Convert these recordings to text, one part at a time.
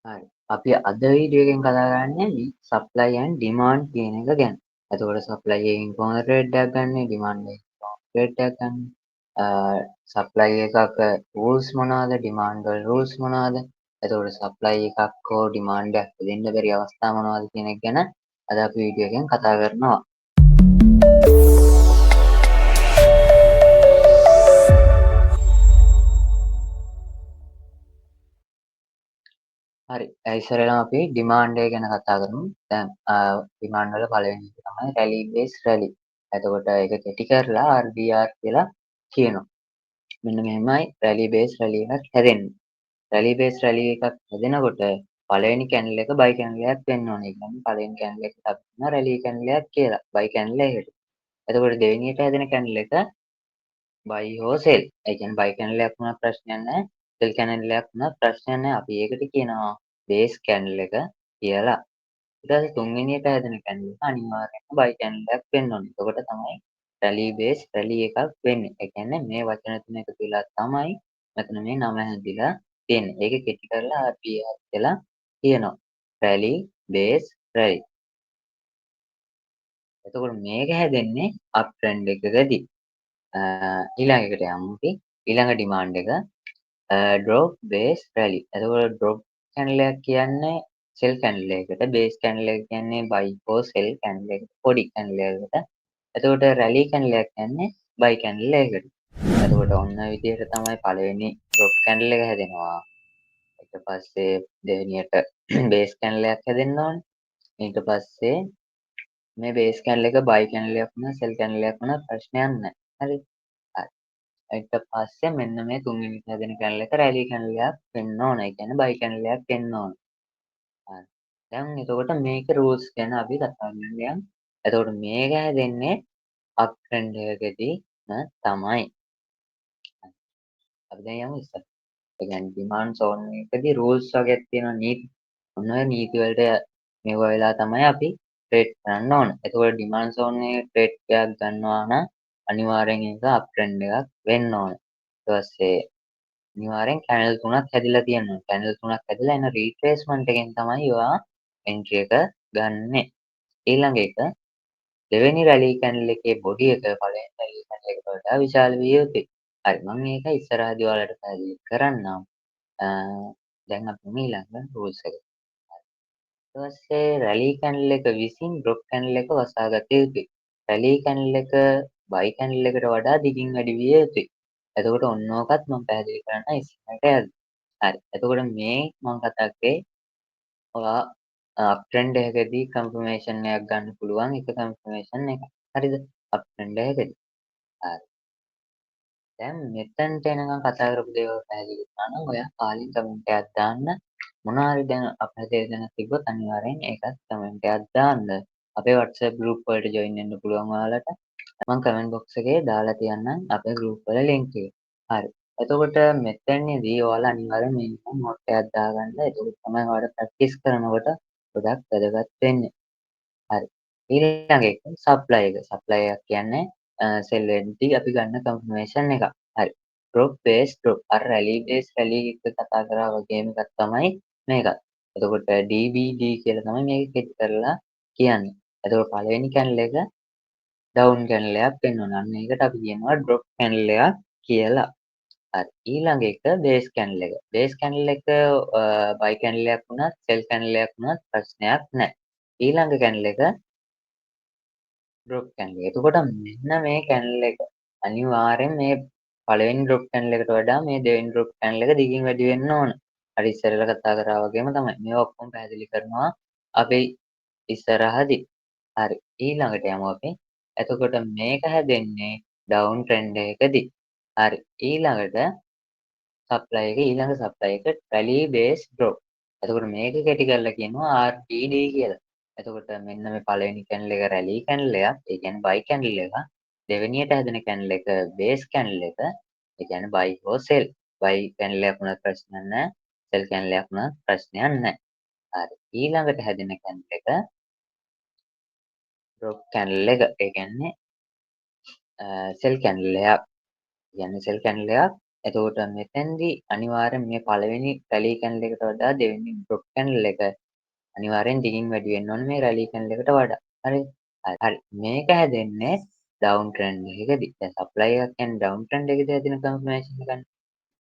හරි. අපි අද වීඩියෝ එකෙන් කතා කරන්නේ සප්ලයි ඇන්ඩ් ඩිමාන්ඩ් කියන එක ගැන. එතකොට සප්ලයි එකකින් කොහොමද රේට් එකක් ගන්නෙ, ඩිමාන්ඩ් එකකින් කොහොමද රේට් එකක් ගන්නෙ, සප්ලයි එකක රූල්ස් මොනවාද, ඩිමාන්ඩ් වල රූල්ස් මොනවාද, එතකොට සප්ලයි එකක් හෝ ඩිමාන්ඩ් එකක් දෙන්න බැරි අවස්ථා මොනවද කියන එක ගැන අද අපි වීඩියෝ එකෙන් කතා කරනවා. හරි. ඉස්සරළම අපි ඩිමාන්ඩ් එක ගැන කතා කරමු. දැන් ඩිමාන්ඩ් වල පළවෙනි එක තමයි රැලි බේස් රැලි. එතකොට ඒක කෙටි කරලා RBR කියලා කියනවා. මෙන්න මෙහෙමයි රැලි බේස් රැලි එකක් හැදෙන්නේ. රැලි බේස් රැලි එකක් හැදෙනකොට පළවෙනි කැනල් එක බයි කැනල් එකක් වෙන්න ඕනේ. ඒ කියන්නේ පළවෙනි කැනල් එකට අපි කියනවා රැලි කැනල් එකක් කියලා. බයි කැනල් එකකට. එතකොට දෙවෙනියට හැදෙන කැනල් එක බයි හෝ සෙල්. ඒ කියන්නේ බයි කැනල් එකක් වුණත් ප්‍රශ්නයක් නැහැ. සෙල් කැනල් එකක් වුණත් ප්‍රශ්නයක් නැහැ. අපි ඒකට කියනවා බේස් කැනල් එක කියලා. ඊට පස්සේ තුන්වෙනියට හැදෙන කැනල් එක අනිවාර්යයෙන්ම බයි කැනල් එකක් වෙන්න ඕනේ. එතකොට තමයි රැලි බේස් රැලි එකක් වෙන්නේ. ඒ කියන්නේ මේ වචන තුන එකතු වෙලා තමයි මෙතන මේ නම හැදිලා තියෙන්නේ. ඒක කෙටි කරලා RBR කියලා කියනවා. රැලි බේස් රැලි. එතකොට මේක හැදෙන්නේ අප් ට්‍රෙන්ඩ් එකකදී. ඊළඟ එකට යමු අපි. ඊළඟ ඩිමාන්ඩ් එක ඩ්‍රොප් බේස් රැලි. එතකොට ඩ්‍රොප් කැනල් එකක් කියන්නේ සෙල් කැනල් එකකට, බේස් කැනල් එක කියන්නේ බයි හෝ සෙල් කැනල් එකකට, පොඩි කැනල් එකකට. එතකොට රැලි කැනල් එකක් කියන්නේ බයි කැනල් එකකට. එතකොට ඔන්න ඔය විදිහට තමයි පළවෙනි ඩ්‍රොප් කැනල් එක හැදෙනවා. ඊට පස්සේ දෙවෙනියට බේස් කැනල් එකක් හැදෙන්න ඕනේ. ඊට පස්සේ මේ බේස් කැනල් එක බයි කැනල් එකක් වුණා, සෙල් කැනල් එකක් වුණා ප්‍රශ්නයක් නැහැ. හරි. හරි. ඊට පස්සේ මෙන්න මේ තුන්වෙනි හැදෙන කැනල් එක රැලි කැනල් එකක් වෙන්න ඕන. ඒ කියන්නේ බයි කැනල් එකක් වෙන්න ඕන. හරි. දැන් එතකොට මේකේ රූල්ස් ගැන අපි කතා කරන්න යමු. එතකොට මේක හැදෙන්නේ අප් ට්‍රෙන්ඩ් එකකදී තමයි. අපි දැන් යමු ඉස්සරහට. ඒ කියන්නේ ඩිමාන්ඩ් සෝන් එකකදී රූල්ස් වගේක් තියෙනවා නීති. ඔන්න ඔය නීති වලට මෙව වෙලා තමයි අපි ට්‍රේඩ් කරන්න ඕන. එතකොට ඩිමාන්ඩ් සෝන් එකේ ට්‍රේඩ් එකක් ගන්නවා නම් අනිවාර්යෙන් ඒක අප් ට්‍රෙන්ඩ් එකක් වෙන්න ඕන. ඊට පස්සේ අනිවාර්යෙන් කැනල් තුනක් හැදිලා තියෙනවා. කැනල් තුනක් හැදිලා එන රීට්‍රේස්මන්ට් එකෙන් තමයි ඔයා එන්ට්‍රි එක ගන්නෙ. ඊළඟ එක දෙවෙනි රැලි කැනල් එකේ බොඩි එක පළවෙනි රැලි කැනල් එකට වඩා විශාල විය යුතුයි. හරි මම මේක ඉස්සරහදී ඔයාලට පැහැදිලි කරන්නම්. අ දැන් අපි ඊළඟ රූල්ස් එක. ඊට පස්සේ රැලි කැනල් එක විසින් ඩ්‍රොප් කැනල් එක වසා ගත යුතුයි. රැලි කැනල් එක බයි කැනල් එකට වඩා දිගින් වැඩි විය යුතුයි. එතකොට ඔන්න ඕකත් මම පැහැදිලි කරන්න ඉස්සරහට යද්දි. හරි. එතකොට මේ මම කතා කරේ ඔයා අප් ට්‍රෙන්ඩ් එකකදී කන්ෆර්මේෂන් එකක් ගන්න පුළුවන් එක කන්ෆර්මේෂන් එකක්. හරිද? අප් ට්‍රෙන්ඩ් එකකදී. හරි. දැන් මෙතනට එනකම් කතා කරපු දේවල් පැහැදිලි වුණා නම් ඔයා කාලින් කමෙන්ට් එකක් දාන්න. මොනවා හරි දැන් අපේ තේරෙන තිබ්බොත් අනිවාර්යෙන් ඒකත් කමෙන්ට් එකක් දාන්න. අපේ WhatsApp group වලට join වෙන්න පුළුවන් ඔයාලට. මම කමෙන්ට් box එකේ දාලා තියන්නම් අපේ group වල link එක. හරි. එතකොට මෙතනදී ඔයාලා අනිවාර්යෙන් මේ නෝට් එකක් දාගන්න. එතකොට තමයි ඔයාලට ප්‍රැක්ටිස් කරනකොට ගොඩක් වැදගත් වෙන්නේ. හරි. ඊළඟ එක සප්ලයි එක. සප්ලයි එකක් කියන්නේ සෙල් වෙද්දී අපි ගන්න කන්ෆර්මේෂන් එකක්. හරි. Drop base drop. අර රැලි බේස් රැලි එක කතා කරා වගේම එකක් තමයි මේකත්. එතකොට DBD කියලා තමයි මේක කෙටි කරලා කියන්නේ. එතකොට පළවෙනි කැනල් එක ඩවුන් කැනල් එකක් වෙන්න ඕන. අන්න ඒකට අපි කියනවා ඩ්‍රොප් කැනල් එකක් කියලා. හරි. ඊළඟ එක බේස් කැනල් එක. බේස් කැනල් එක බයි කැනල් එකක් වුණත් සෙල් කැනල් එකක් වුණත් ප්‍රශ්නයක් නැහැ. ඊළඟ කැනල් එක ඩ්‍රොප් කැනල් එක. එතකොට මෙන්න මේ කැනල් එක අනිවාර්යෙන් මේ පළවෙනි ඩ්‍රොප් කැනල් එකට වඩා මේ දෙවෙනි ඩ්‍රොප් කැනල් එක දිගින් වැඩි වෙන්න ඕන. අර ඉස්සරලා කතා කරා වගේම තමයි. මේවා ඔක්කොම පැහැදිලි කරනවා අපි ඉස්සරහදී. හරි. ඊළඟට යමු අපි. එතකොට මේක හැදෙන්නේ ඩවුන් ට්‍රෙන්ඩ් එකකදී. හරි. ඊළඟට ඊළඟ සප්ලයි එක රැලි බේස් ඩ්‍රොප්. එතකොට මේක කෙටි කරලා කියනවා RBD කියලා. එතකොට මෙන්න මේ පළවෙනි කැනල් එක රැලි කැනල් එකක්. ඒ කියන්නේ බයි කැනල් එකක්. දෙවෙනියට හැදෙන කැනල් එක බේස් කැනල් එක. ඒ කියන්නේ බයි හෝ සෙල්. බයි කැනල් එකක් වුණත් ප්‍රශ්නයක් නැහැ. සෙල් කැනල් එකක් වුණත් ප්‍රශ්නයක් නැහැ. හරි. ඊළඟට හැදෙන කැනල් එක ඩ්‍රොප් කැනල් එක. ඒ කියන්නේ සෙල් කැනල් එකක්. කියන්නේ සෙල් කැනල් එකක් එතකොට මෙතෙන්දී අනිවාර්යෙන් මේ පළවෙනි රැලී කැනල් එකට වඩා දෙවෙනි ඩ්‍රොප් කැනල් එක අනිවාර්යෙන් දිගින් වැඩි වෙන්න ඕනේ මේ රැලී කැනල් එකට වඩා. හරිද? හරි. මේක හැදෙන්නේ ඩවුන් ට්‍රෙන්ඩ් එකකදී. දැන් සප්ලයි එකක් කියන්නේ ඩවුන් ට්‍රෙන්ඩ් එකකදී හැදෙන කන්ෆර්මේෂන් එකක්.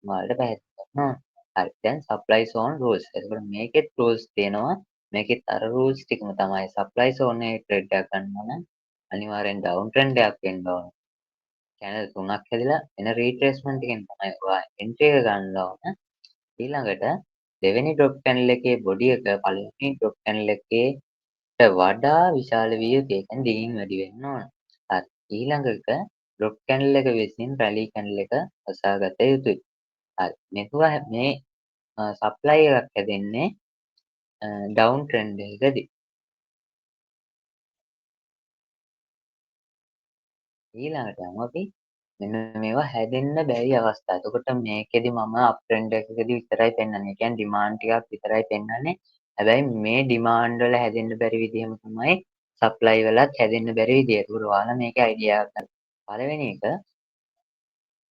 ඔයාලට පැහැදිලි කරනවා. හරි. දැන් සප්ලයි සෝන් රූල්ස්. එතකොට මේකෙත් රූල්ස් තියෙනවා. මේකෙත් අර රූල්ස් ටිකම තමයි. සප්ලයි සෝන් එකේ ට්‍රේඩ් එකක් ගන්නවා නම් අනිවාර්යෙන් ඩවුන් ට්‍රෙන්ඩ් එකක් වෙන්න ඕන. චැනල් 3ක් හැදිලා එන රීට්‍රේස්මන්ට් එකෙන් තමයි ඔයා එන්ට්‍රි එක ගන්න ඕන. ඊළඟට දෙවෙනි ඩ්‍රොප් channel එකේ බොඩි එක පළවෙනි ඩ්‍රොප් channel එකේට වඩා විශාල විය යුතුයි. ඒ කියන්නේ දිගින් වැඩි වෙන්න ඕන. හරි. ඊළඟට ඩ්‍රොප් channel එක විසින් රැලි channel එක වසාගත යුතුයි. හරි. මේ සප්ලයි එකක් හැදෙන්නේ ඩවුන් ට්‍රෙන්ඩ් එකකදී. ඊළඟට යමු අපි මෙන්න මේවා හැදෙන්න බැරි අවස්ථා. එතකොට මේකෙදි මම අප් ට්‍රෙන්ඩ් එකකදී විතරයි පෙන්වන්නේ. ඒ කියන්නේ ඩිමාන්ඩ් ටිකක් විතරයි පෙන්වන්නේ. හැබැයි මේ ඩිමාන්ඩ් වල හැදෙන්න බැරි විදිහම තමයි සප්ලයි වලත් හැදෙන්න බැරි විදිය. ඒකෝර ඔයාලා මේකේ අයිඩියාවක් ගන්න. පළවෙනි එක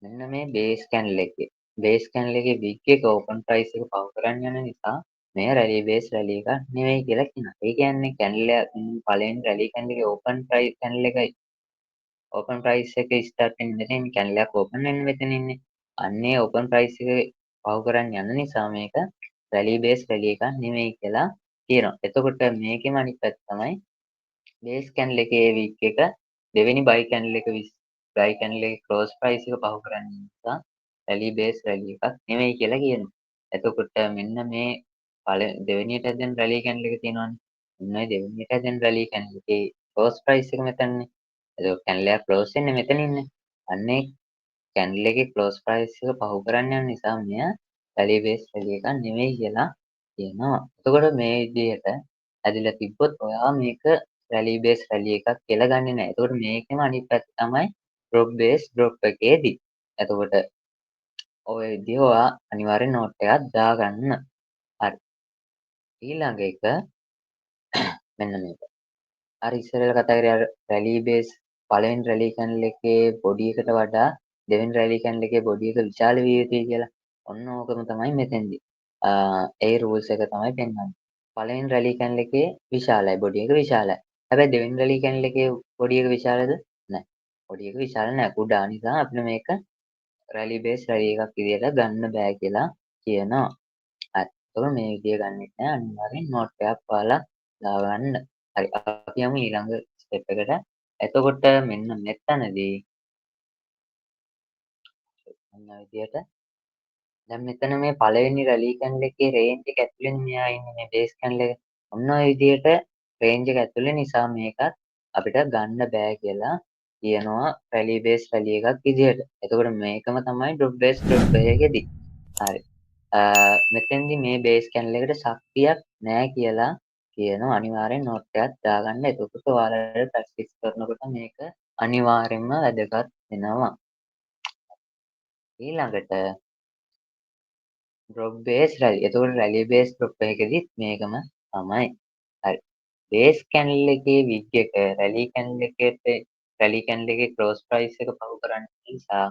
මෙන්න මේ බේස් කැන්ඩල් එකේ. බේස් කැන්ඩල් එකේ වික් එක ඕපන් ප්‍රයිස් එක පව කරන් යන නිසා මේ රැලි බේස් රැලි එකක් නෙවෙයි කියලා කියනවා. ඒ කියන්නේ කැන්ඩල් පළවෙනි රැලි කැන්ඩල් එකේ ඕපන් ප්‍රයිස් කැන්ඩල් එකයි ඕපන් ප්‍රයිස් එක ස්ටාර්ට් වෙන ඉඳන් කැන්ඩල් එකක් ඕපන් වෙන්න මෙතන ඉන්නේ. අන්නේ ඕපන් ප්‍රයිස් එක පව කරන් යන නිසා මේක රැලි බේස් රැලි එකක් නෙවෙයි කියලා කියනවා. එතකොට මේකෙම අනිත් පැත්ත තමයි බේස් කැන්ඩල් එකේ වික් එක දෙවෙනි බයි කැන්ඩල් එක බයි කැන්ඩල් එකේ ක්ලෝස් ප්‍රයිස් එක පහු කරන්න නිසා රැලි බේස් රැලි එකක් නෙවෙයි කියලා කියනවා. එතකොට මෙන්න මේ දෙවෙනියට හැදෙන රැලි කැන්ඩල් එක තියෙනවානේ. මෙන්න දෙවෙනියට හැදෙන රැලි කැන්ඩල් එකේ ක්ලෝස් ප්‍රයිස් එක මෙතනනේ. එතකොට කැන්ඩල් එක ක්ලෝස් වෙන්නේ මෙතන ඉන්නේ. අන්නේ කැන්ඩල් එකේ ක්ලෝස් ප්‍රයිස් එක පහු කරන්න යන නිසා මෙය රැලි බේස් රැලි එකක් නෙවෙයි කියලා කියනවා. එතකොට මේ විදිහට ඇදිලා තිබ්බොත් ඔයා මේක රැලි බේස් රැලි එකක් කියලා ගන්නෙ නෑ. එතකොට මේකෙම අනිත් පැත්ත තමයි ඩ්‍රොප් බේස් ඩ්‍රොප් එකේදී. එතකොට ඔය විදිහ ඔයා අනිවාර්යෙන් නෝට් එකක් දාගන්න. හරි. ඊළඟ එක මෙන්න මේක. අර ඉස්සෙල්ලා කතා කරේ අර රැලි බේස් පළවෙනි රැලි කැන්ඩල් එකේ බොඩි එකට වඩා දෙවෙනි රැලි කැන්ඩල් එකේ බොඩි එක විශාල විය යුතුයි කියලා. ඔන්න ඕකම තමයි මෙතෙන්දී. ඒ රූල්ස් එක තමයි පෙන්වන්නේ. පළවෙනි රැලි කැන්ඩල් එකේ විශාලයි බොඩි එක විශාලයි. හැබැයි දෙවෙනි රැලි කැන්ඩල් එකේ බොඩි එක විශාලද? නැහැ. බොඩි එක විශාල නැහැ. කුඩා නිසා අපිට මේක රැලි බේස් රැලි එකක් විදියට ගන්න බෑ කියලා කියනවා. හරි. එතකොට මේ විදිය ගන්නෙත් නෑ අනිවාර්යෙන් නෝට් එකක් ඔයාලා දාගන්න. හරි. අපි යමු ඊළඟ ස්ටෙප් එකට. එතකොට මෙන්න මෙතනදී මෙන්න විදියට දැන් මෙතන මේ පළවෙනි රැලි කැන්ඩල් එකේ රේන්ජ් එක ඇතුළේනේ මෙයා ඉන්නේ මේ බේස් කැන්ඩල් එක. ඔන්න ඔය විදියට රේන්ජ් එක ඇතුළේ නිසා මේකත් අපිට ගන්න බෑ කියලා කියනවා රැලි බේස් රැලි එකක් විදියට. එතකොට මේකම තමයි ඩ්‍රොප් බේස් ඩ්‍රොප් එකේදී. හරි. මෙතෙන්දි මේ බේස් කැන්ඩල් එකට ශක්තියක් නෑ කියලා කියනවා. අනිවාර්යෙන් නෝට් එකක් දාගන්න. එතකොට ඔයාලට ප්‍රැක්ටිස් කරනකොට මේක අනිවාර්යෙන්ම වැදගත් වෙනවා. ඊළඟට ඩ්‍රොප් බේස් රැලි. එතකොට රැලි බේස් ඩ්‍රොප් එකකදීත් මේකම තමයි. හරි. බේස් කැන්ඩල් එකේ වික් එක රැලි කැන්ඩල් එකේ ක්‍රොස් ප්‍රයිස් එක පහු කරන්න නිසා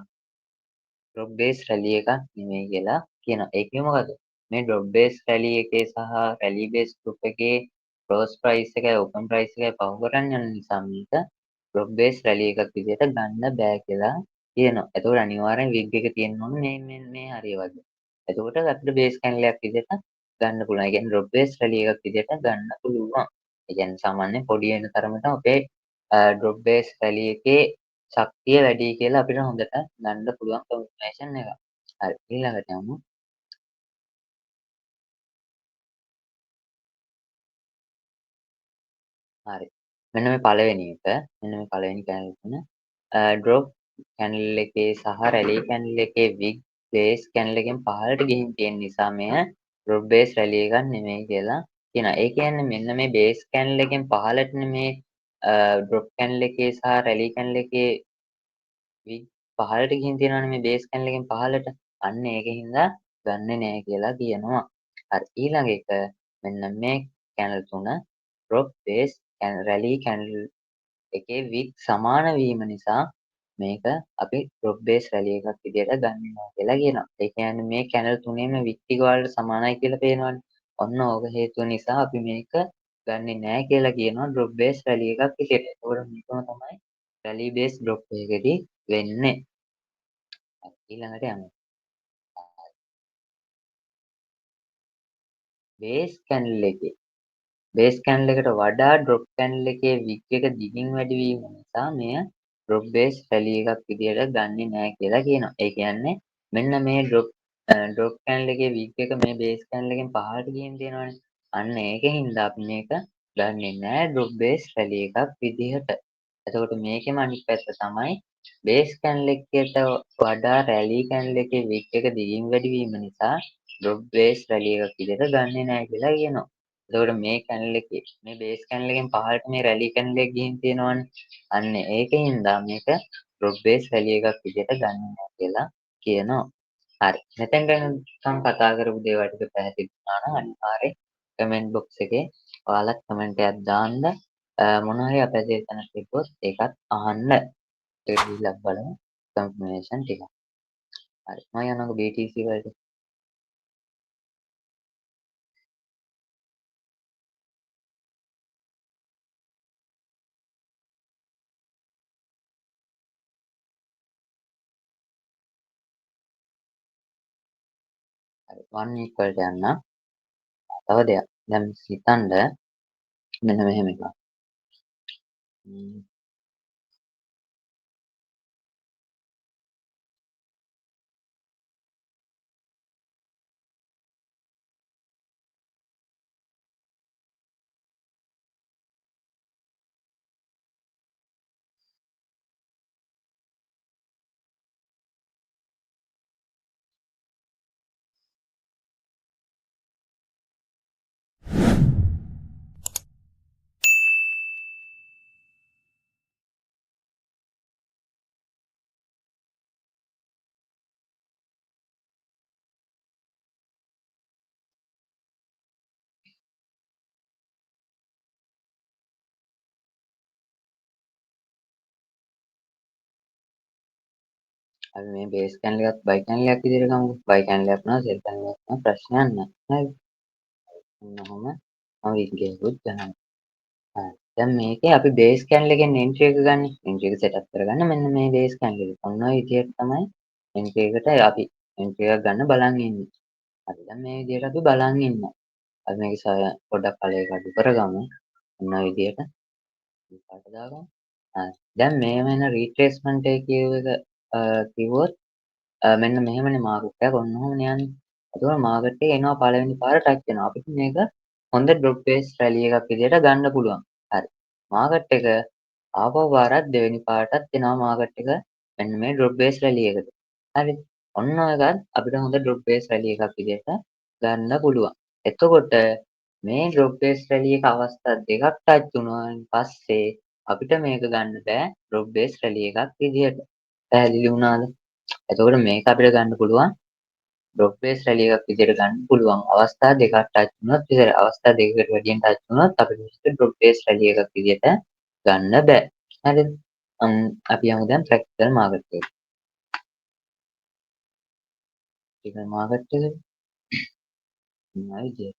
ඩ්‍රොප් බේස් රැලි එකක් නෙමෙයි කියලා කියනවා. ඒ කිව්වේ මොකද? මේ ඩ්‍රොප් බේස් රැලි එකේ සහ රැලි බේස් ගෲප් එකේ ක්‍රොස් ප්‍රයිස් එකයි ඕපන් ප්‍රයිස් එකයි පහු කරන් යන නිසා මේක ඩ්‍රොප් බේස් රැලි එකක් විදිහට ගන්න බෑ කියලා කියනවා. එතකොට අනිවාර්යෙන් විග් එක තියෙන්න ඕනේ මේ හරිය වගේ. එතකොට අපිට බේස් කැන්ඩල් එකක් විදිහට ගන්න පුළුවන්. ඒ කියන්නේ ඩ්‍රොප් බේස් රැලි එකක් විදිහට ගන්න පුළුවන්. ඒ කියන්නේ සාමාන්‍යයෙන් පොඩි වෙන තරමට අපේ ඩ්‍රොප් බේස් රැලි එකේ ශක්තිය වැඩි කියලා අපිට හොඳට ගන්න පුළුවන් කන්ෆර්මේෂන් එකක්. හරි ඊළඟට යමු. හරි. මෙන්න මේ පළවෙනි එක. මෙන්න මේ පළවෙනි කැනල් තුන. ඩ්‍රොප් කැනල් එකේ සහ රැලි කැනල් එකේ විග් බේස් කැනල් එකෙන් පහළට ගිහින් තියෙන නිසා මෙය ඩ්‍රොප් බේස් රැලි එකක් නෙමෙයි කියලා කියනවා. ඒ කියන්නේ මෙන්න මේ බේස් කැනල් එකෙන් පහළටනේ මේ ඩ්‍රොප් කැනල් එකේ සහ රැලි කැනල් එකේ විග් පහළට ගිහින් තියෙනවානේ මේ බේස් කැනල් එකෙන් පහළට. අන්න ඒකින්ද ගන්නෙ නෑ කියලා කියනවා. හරි ඊළඟ එක මෙන්න මේ කැනල් තුන ඩ්‍රොප් බේස් රැලි කැනල් එකේ වික් සමාන වීම නිසා මේක අපි drop base rally එකක් විදියට ගන්නවා කියලා කියනවා. ඒ කියන්නේ මේ කැනල් තුනේම වික්ටික වලට සමානයි කියලා පේනවනේ. ඔන්න ඕක හේතුව නිසා අපි මේක ගන්නෙ නෑ කියලා කියනවා drop base rally එකක් විදියට. ඒකෝර මේකම තමයි rally base drop එකකදී වෙන්නේ. ඊළඟට යමු. base candle එකේ බේස් කැන්ඩල් එකට වඩා ඩ්‍රොප් කැන්ඩල් එකේ වික් එක දිගින් වැඩි වීම නිසා මෙය ඩ්‍රොප් බේස් රැලි එකක් විදියට ගන්නෙ නෑ කියලා කියනවා. ඒ කියන්නේ මෙන්න මේ ඩ්‍රොප් කැන්ඩල් එකේ වික් එක මේ බේස් කැන්ඩල් එකෙන් පහළට ගිහින් තියෙනවානේ. අන්න ඒකෙන් අපි මේක ගන්නෙ නෑ ඩ්‍රොප් බේස් රැලි එකක් විදිහට. එතකොට මේකෙම අනිත් පැත්ත තමයි බේස් කැන්ඩල් එකට වඩා රැලි කැන්ඩල් එකේ වික් එක දිගින් වැඩි වීම නිසා ඩ්‍රොප් බේස් රැලි එකක් විදිහට ගන්නෙ නෑ කියලා කියනවා. එතකොට මේ කැනල් එකේ මේ බේස් කැනල් එකෙන් පහළට මේ රැලි කැනල් එක ගිහින් තියෙනවනේ. අන්න ඒකෙන්ද මේක ඩ්‍රොප් බේස් රැලි එකක් විදිහට ගන්න නෑ කියලා කියනවා. හරි. මෙතෙන්ට නිකන් කතා කරපු දේවල් ටික පැහැදිලි වුණා නම් අනිවාර්යෙන් කමෙන්ට් බොක්ස් එකේ ඔයාලා කමෙන්ට් එකක් දාන්න. මොන හරි අපැදිය තැනක් තිබ්බොත් ඒකත් අහන්න. ඒක දීලා බලමු කන්ෆර්මේෂන් ටික. හරි. මම යනකො BTC වලට. හරි. 1 equal ට යන්න. තව දෙයක්. දැන් හිතන්න මෙන්න මෙහෙම එකක්. ම්ම්. අපි මේ බේස් කැනල් එකත් බයි කැනල් එකක් විදිහට ගමුකෝ. බයි කැනල් එකක් නවා සෙල් කැනල් එකක් නවා ප්‍රශ්නයක් නැහැ. හරිද? ඔන්නෝම මම විග්ගයකුත් ගන්නවා. හරි. දැන් මේකේ අපි බේස් කැනල් එකෙන් එන්ට්‍රි එක ගන්න. එන්ට්‍රි එක සෙටප් කරගන්න මෙන්න මේ බේස් කැනල් එක. ඔන්න ඔය විදිහට තමයි එන්ට්‍රි එකට අපි එන්ට්‍රි එකක් ගන්න බලන් ඉන්නේ. හරි. දැන් මේ විදිහට අපි බලන් ඉන්නවා. අපි මේක පොඩ්ඩක් කලයක අඩු කරගමු. ඔන්න ඔය විදිහට පාට දාගමු. හරි. දැන් මේ වෙන රීට්‍රේස්මන්ට් එක කියව එක කිව්වොත් මෙන්න මෙහෙමනේ මාකට් එක ඔන්න ඔහොමනේ යන්නේ. එතකොට මාකට් එක එනවා පළවෙනි පාර ටච් වෙනවා. අපිට මේක හොඳ ඩ්‍රොප් බේස් රැලි එකක් විදිහට ගන්න පුළුවන්. හරි. මාකට් එක ආපහු පාරක් දෙවෙනි පාරටත් එනවා මාකට් එක මෙන්න මේ ඩ්‍රොප් බේස් රැලි එකට. හරිද? ඔන්න ඔයකත් අපිට හොඳ ඩ්‍රොප් බේස් රැලි එකක් විදිහට ගන්න පුළුවන්. එතකොට මේ ඩ්‍රොප් බේස් රැලි එක අවස්ථා දෙකක් ටච් වුණාන් පස්සේ අපිට මේක ගන්න බෑ ඩ්‍රොප් බේස් රැලි එකක් විදිහට. පැහැදිලි වුණාද? එතකොට මේක අපිට ගන්න පුළුවන් ඩ්‍රොප් බේස් රැලි එකක් විදිහට ගන්න පුළුවන් අවස්ථා දෙකක් ටච් වුණොත් විතරයි. අවස්ථා දෙකකට වැඩියෙන් ටච් වුණොත් අපිට මේක ඩ්‍රොප් බේස් රැලි එකක් විදිහට ගන්න බෑ. හරිද? අපි යමු දැන් ප්‍රැක්ටිකල් මාකට් එකට. ප්‍රැක්ටිකල් මාකට් එකට. හරි.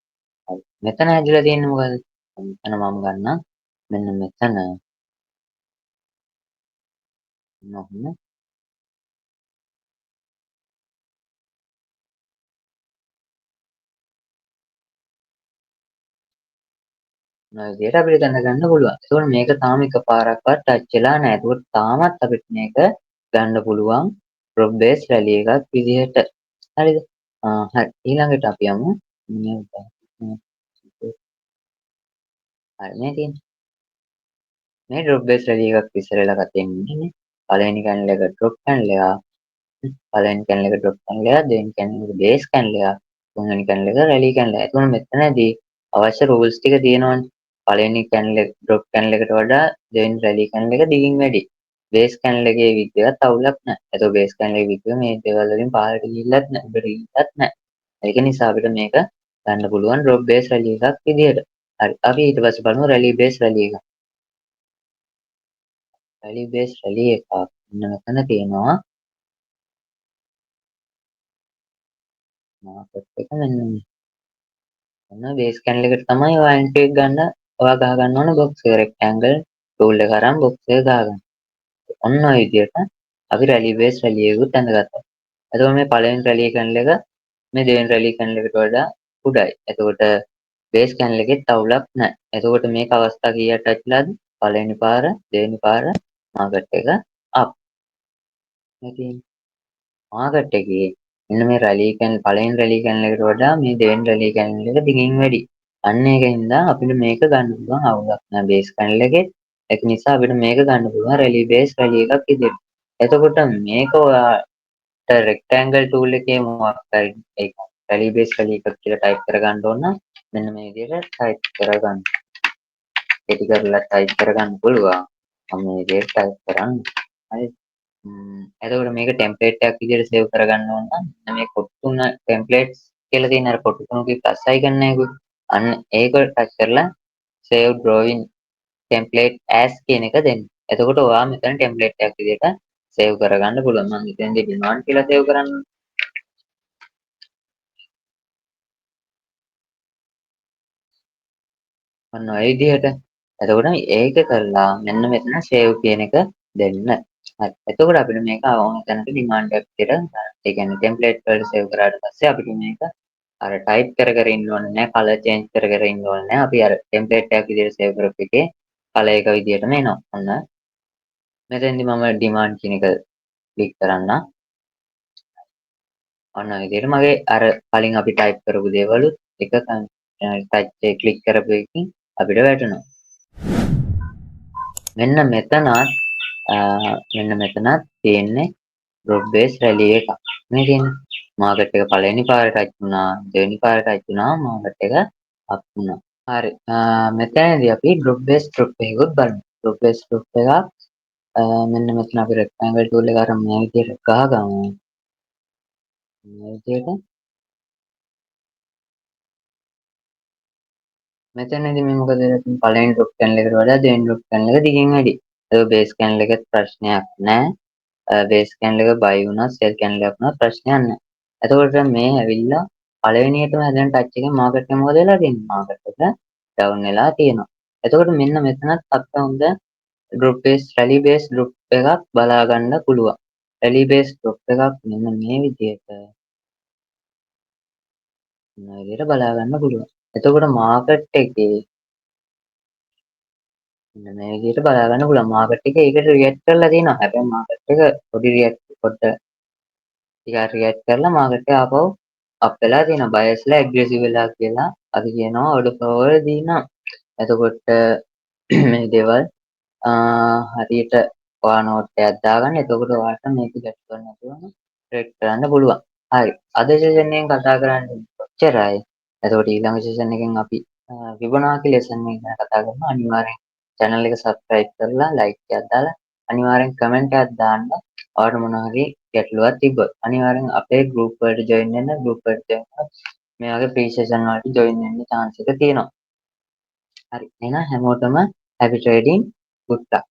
මෙතන ඇදලා තියෙන්නේ මොකද්ද? මෙතන මම ගන්නම්. මෙන්න මෙතන මොහොම මේ විදිහට අපිට දැනගන්න පුළුවන්. ඒකෝන මේක තාම එකපාරක්වත් ටච් වෙලා නැහැ. ඒකෝට තාමත් අපිට මේක ගන්න පුළුවන් ඩ්‍රොප් බේස් රැලි එකක් විදිහට. හරිද? හරි. ඊළඟට අපි යමු. හරි මේ තියෙන්නේ. මේ ඩ්‍රොප් බේස් රැලි එකක් ඉස්සරලා කතෙන් ඉන්නේ. පළවෙනි කැනල් එක ඩ්‍රොප් කැනල් එක. පළවෙනි කැනල් එක ඩ්‍රොප් කැනල් එක, දෙවෙනි කැනල් එක බේස් කැනල් එක, තුන්වෙනි කැනල් එක රැලි කැනල් එක. එතකොට මෙතනදී අවශ්‍ය රූල්ස් ටික තියෙනවනේ. පළවෙනි කැනල් එක ඩ්‍රොප් කැනල් එකට වඩා දෙවෙනි රැලි කැනල් එක දිගින් වැඩි. බේස් කැනල් එකේ විග් එකත් අවුලක් නැහැ. එතකොට බේස් කැනල් එකේ විග් එක මේ දේවල් වලින් පහළට ගිහිල්ලත් නැහැ. උඩට ගිහිල්ලත් නැහැ. ඒක නිසා අපිට මේක ගන්න පුළුවන් ඩ්‍රොප් බේස් රැලි එකක් විදියට. හරි. අපි ඊට පස්සේ බලමු රැලි බේස් රැලි එක. රැලි බේස් රැලි එකක්. මෙන්න මෙතන තියෙනවා මාකට් එක මෙන්න මේ. ඔන්න බේස් කැනල් එකට තමයි ඔය ඇන්ටි එක ගන්න ඔයා ගහ ගන්න ඕනේ බොක්ස් එක රෙක්ටැන්ගල් ටූල් එක අරන් බොක්ස් එක ගහගන්න. ඔන්න ඔය විදිහට අපි රැලි බේස් රැලි එකකුත් ඇඳගත්තා. එතකොට මේ පළවෙනි රැලි කැනල් එක මේ දෙවෙනි රැලි කැනල් එකට වඩා උඩයි. එතකොට බේස් කැනල් එකේ තවුලක් නැහැ. එතකොට මේක අවස්ථා කීයක් ටච් වෙලාද? පළවෙනි පාර, දෙවෙනි පාර මාකට් එක අප්. ඉතින් මාකට් එකේ මෙන්න මේ රැලි කැනල් පළවෙනි රැලි කැනල් එකට වඩා මේ දෙවෙනි රැලි කැනල් එක දිගින් වැඩි. අන්න ඒකින්ද අපිට මේක ගන්න පුළුවන් අවුලක් නැහැ බේස් කැනල් එකේ. ඒක නිසා අපිට මේක ගන්න පුළුවන් රැලි බේස් රැලි එකක් විදිහට. එතකොට මේක ඔයාට රෙක්ටැන්ගල් ටූල් එකේ මොකක් හරි ඒ රැලි බේස් රැලි එකක් කියලා ටයිප් කරගන්න ඕන නම් මෙන්න මේ විදිහට ටයිප් කරගන්න. කෙටි කරලා ටයිප් කරගන්න පුළුවන්. මම මේ විදිහට ටයිප් කරන්නේ. හරි. එතකොට මේක ටෙම්ප්ලේට් එකක් විදිහට සේව් කරගන්න ඕන නම් මෙන්න මේ කොටු තුන ටෙම්ප්ලේට්ස් කියලා තියෙන අර කොටු තුනකේ ප්ලස් අයිකන් එකකුයි. අන්න ඒක ටච් කරලා save drawing template as කියන එක දෙන්න. එතකොට ඔයා මෙතන ටෙම්ප්ලේට් එකක් විදිහට සේව් කරගන්න පුළුවන්. මම හිතන්නේ demand කියලා සේව් කරන්න. ඔන්න ඔය විදිහට. එතකොට ඒක කරලා මෙන්න මෙතන save කියන එක දෙන්න. හරි. එතකොට අපිට මේක ඕන තැනට demand එකක් විදිහට ඒ කියන්නේ ටෙම්ප්ලේට් වලට save කරාට පස්සේ අපිට මේක අර ටයිප් කර කර ඉන්න ඕනේ නැහැ. කලර් චේන්ජ් කර කර ඉන්න ඕනේ නැහැ. අපි අර ටෙම්ප්ලේට් එකක් විදිහට save කරපු එකේ කලර් එක විදිහටම එනවා. ඔන්න මෙතෙන්දි මම demand කියන එක ක්ලික් කරන්නම්. ඔන්න ඔය විදිහට මගේ අර කලින් අපි ටයිප් කරපු දේවලුත් එක ටච් එක ක්ලික් කරපු එකකින් අපිට වැටෙනවා. මෙන්න මෙතනත් මෙන්න මෙතනත් තියෙන්නේ drop base rally එකක්. මේ තියෙන්නේ මාකට් එක පළවෙනි පාරට ටච් වුණා, දෙවෙනි පාරට ටච් වුණා, මාකට් එක අප් වුණා. හරි. මෙතනදී අපි drop base drop එකකුත් බලමු. drop base drop එකක් මෙන්න මෙතන අපි rectangle tool එක අරන් මේ විදිහට ගහගමු. මේ විදිහට මෙතනදී මේ මොකද වෙලා තියෙන්නේ පළවෙනි drop channel එකට වඩා දෙවෙනි drop channel එක දිගින් වැඩි. ඒක base channel එකේ ප්‍රශ්නයක් නෑ. බේස් කැනල් එක බයි වුණා සෙල් කැනල් එකක් වුණා ප්‍රශ්නයක් නැහැ. එතකොට මේ ඇවිල්ලා පළවෙනියටම හැදෙන ටච් එකෙන් මාකට් එක මොකද වෙලා තියෙන්නේ? මාකට් එක ඩවුන් වෙලා තියෙනවා. එතකොට මෙන්න මෙතනත් අපිට හොඳ ඩ්‍රොප් බේස් රැලි බේස් ඩ්‍රොප් එකක් බලා ගන්න පුළුවන්. රැලි බේස් ඩ්‍රොප් එකක් මෙන්න මේ විදිහට බලා ගන්න පුළුවන්. එතකොට මාකට් එකේ මෙන්න මේ විදිහට බලා ගන්න පුළුවන්. මාකට් එක ඒකට රියැක්ට් කරලා තියෙනවා. හැබැයි මාකට් එක පොඩි රියැක්ට් ටිකක් රියැක්ට් කරලා මාකට් එක ආපහු අප් වෙලා තියෙනවා. බයස්ලා ඇග්‍රෙසිව් වෙලා කියලා අපි කියනවා ඕඩර් ෆ්ලෝ දීනවා. එතකොට මේ දේවල් හරියට ඔයා නෝට් එකක් දාගන්න. එතකොට ඔයාලට මේක ගැට ගන්න නැතුවම ට්‍රේඩ් කරන්න පුළුවන්. හරි. අද සෙෂන් එකෙන් කතා කරන්නේ ඔච්චරයි. එතකොට ඊළඟ සෙෂන් එකෙන් අපි ෆිබොනාකි ලෙසන් එක ගැන කතා කරමු. අනිවාර්යෙන් channel එක subscribe කරලා like එකක් දාලා අනිවාර්යෙන් comment එකක් දාන්න. ඔයාලට මොනවා හරි ගැටලුවක් තිබ්බොත් අනිවාර්යෙන් අපේ group වලට join වෙන්න. group වලට join වුණොත් මේ වගේ free session වලට join වෙන්න chance එක තියෙනවා. හරි. එහෙනම් හැමෝටම happy trading good luck.